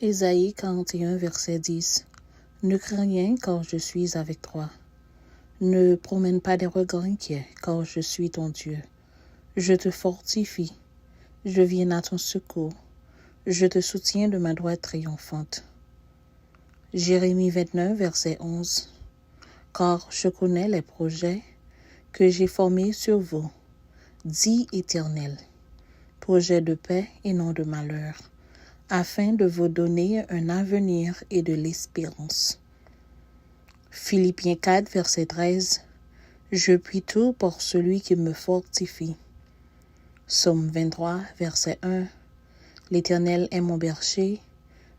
Ésaïe 41, verset 10. Ne crains rien, car je suis avec toi. Ne promène pas des regards inquiets, car je suis ton Dieu. Je te fortifie, je viens à ton secours, je te soutiens de ma droite triomphante. Jérémie 29, verset 11. Car je connais les projets que j'ai formés sur vous, dit Éternel, projets de paix et non de malheur, afin de vous donner un avenir et de l'espérance. Philippiens 4, verset 13. Je puis tout pour celui qui me fortifie. Psaume 23, verset 1. L'Éternel est mon berger,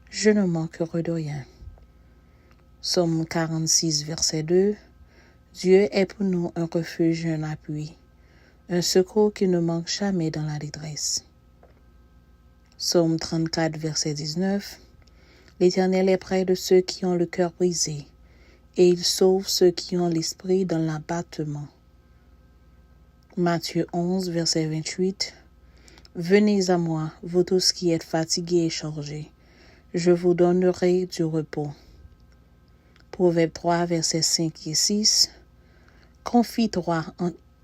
je ne manquerai de rien. Psaume 46, verset 2. Dieu est pour nous un refuge et un appui, un secours qui ne manque jamais dans la détresse. Psaume 34, verset 19. L'Éternel est près de ceux qui ont le cœur brisé, et il sauve ceux qui ont l'esprit dans l'abattement. Matthieu 11, verset 28. Venez à moi, vous tous qui êtes fatigués et chargés, je vous donnerai du repos. Proverbe 3, versets 5 et 6. Confie-toi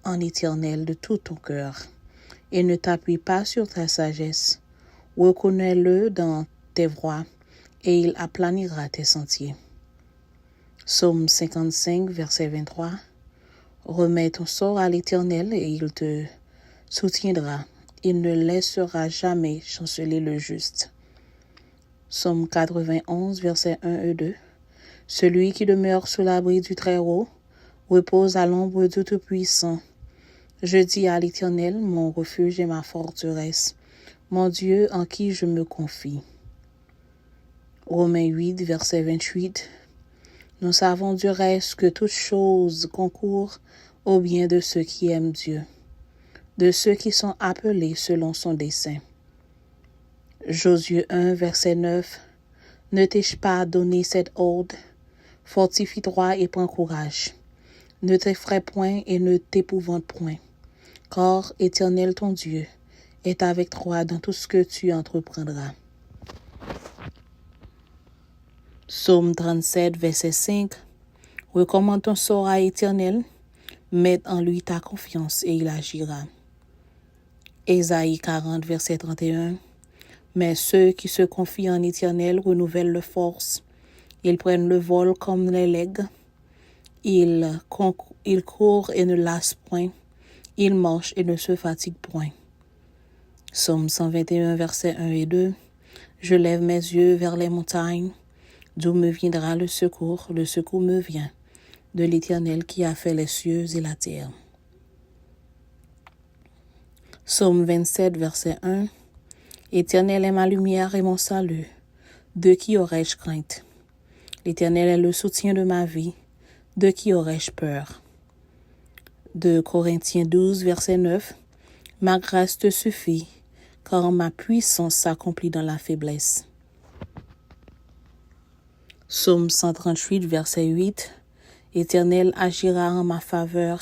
en l'Éternel de tout ton cœur, et ne t'appuie pas sur ta sagesse. Reconnais-le dans tes voies, et il aplanira tes sentiers. Psaume 55, verset 23. Remets ton sort à l'Éternel, et il te soutiendra. Il ne laissera jamais chanceler le juste. Psaume 91, verset 1 et 2. Celui qui demeure sous l'abri du Très-Haut repose à l'ombre du Tout-Puissant. Je dis à l'Éternel, mon refuge et ma forteresse, mon Dieu en qui je me confie. Romains 8, verset 28. Nous savons du reste que toute chose concourt au bien de ceux qui aiment Dieu, de ceux qui sont appelés selon son dessein. Josué 1, verset 9. Ne t'ai-je pas donné cette ordre? Fortifie-toi et prends courage. Ne t'effraie point et ne t'épouvante point, car Éternel ton Dieu est avec toi dans tout ce que tu entreprendras. Psaume 37, verset 5. Recommande ton sort à l'Éternel, mets en lui ta confiance et il agira. Ésaïe 40, verset 31. Mais ceux qui se confient en l'Éternel renouvellent leur force. Ils prennent le vol comme les legs. Ils courent et ne lassent point. Ils marchent et ne se fatiguent point. Psaume 121, versets 1 et 2. Je lève mes yeux vers les montagnes. D'où me viendra le secours? Le secours me vient de l'Éternel qui a fait les cieux et la terre. Psaume 27, verset 1. Éternel est ma lumière et mon salut. De qui aurais-je crainte? L'Éternel est le soutien de ma vie. De qui aurais-je peur? De Corinthiens 12, verset 9. Ma grâce te suffit, car ma puissance s'accomplit dans la faiblesse. Psaume 138, verset 8. Éternel agira en ma faveur.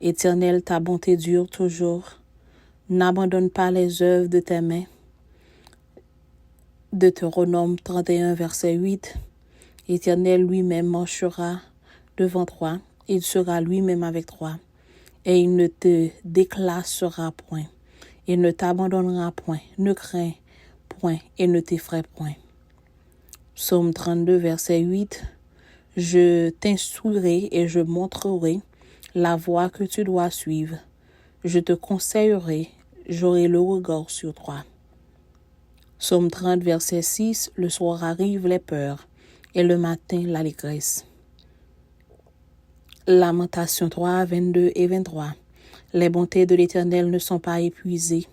Éternel, ta bonté dure toujours. N'abandonne pas les œuvres de tes mains. Deutéronome 31, verset 8. Éternel lui-même marchera devant toi, il sera lui-même avec toi, et il ne te déclassera point, il ne t'abandonnera point, ne crains point et ne t'effraie point. Psaume 32, verset 8. Je t'instruirai et je montrerai la voie que tu dois suivre. Je te conseillerai, j'aurai le regard sur toi. Psaume 30, verset 6. Le soir arrivent les peurs, et le matin l'allégresse. Lamentation 3, 22 et 23. Les bontés de l'Éternel ne sont pas épuisées.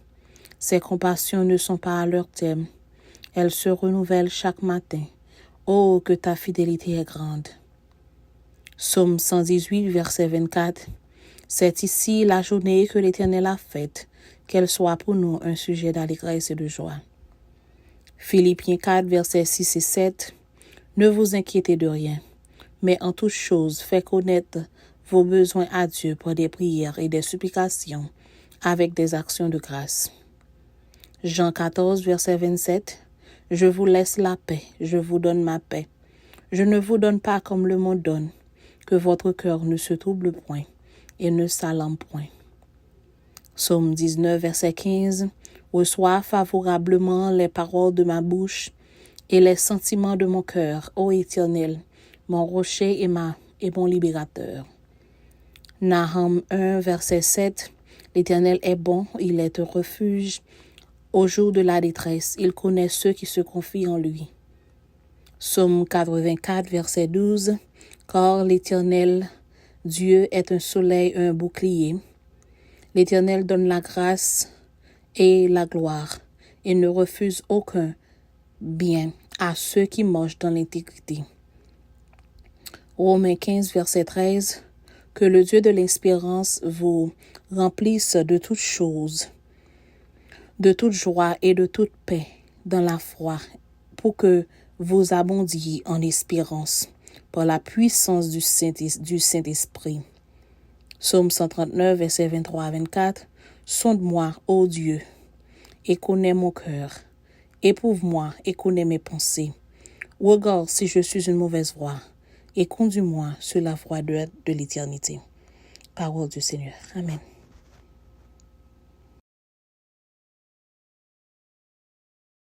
Ses compassions ne sont pas à leur terme. Elles se renouvellent chaque matin. Oh, que ta fidélité est grande. Psaume 118, verset 24. C'est ici la journée que l'Éternel a faite, qu'elle soit pour nous un sujet d'allégresse et de joie. Philippiens 4, versets 6 et 7. Ne vous inquiétez de rien, mais en toute chose, faites connaître vos besoins à Dieu par des prières et des supplications, avec des actions de grâce. Jean 14, verset 27. Je vous laisse la paix, je vous donne ma paix. Je ne vous donne pas comme le monde donne, que votre cœur ne se trouble point et ne s'alarme point. Psaume 19, verset 15. Reçois favorablement les paroles de ma bouche et les sentiments de mon cœur, ô Éternel, mon rocher et mon libérateur. Nahum 1, verset 7. L'Éternel est bon, il est un refuge. Au jour de la détresse, il connaît ceux qui se confient en lui. Psaume 84, verset 12. Car l'Éternel, Dieu est un soleil, un bouclier. L'Éternel donne la grâce et la gloire, et ne refuse aucun bien à ceux qui marchent dans l'intégrité. Romains 15, verset 13. Que le Dieu de l'espérance vous remplisse de toutes choses, de toute joie et de toute paix dans la foi, pour que vous abondiez en espérance par la puissance du Saint-Esprit. Psaume 139, versets 23 à 24. Sonde-moi, ô Dieu, et connais mon cœur. Éprouve-moi et connais mes pensées. Regarde si je suis une mauvaise voie, et conduis-moi sur la voie de l'éternité. Parole du Seigneur. Amen.